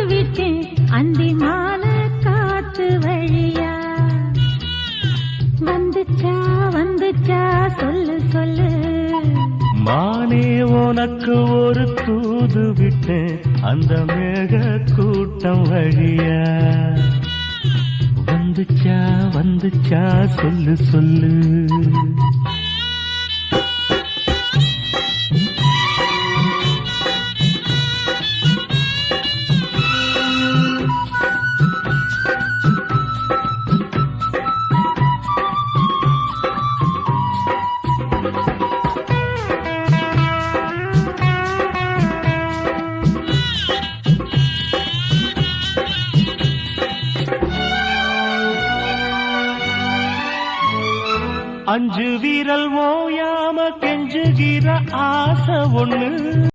விட்டேன் அந்தி மாலை காத்து வழியா. வந்துச்சா வந்துச்சா சொல்லு சொல்லு மானே உனக்கு ஒரு தூது விட்டேன் அந்த மேக கூட்டம் வழியா. வந்துச்சா வந்துச்சா சொல்லு சொல்லு. அஞ்சு வீரல் ஓயாம கெஞ்சுகிற ஆசை ஒண்ணு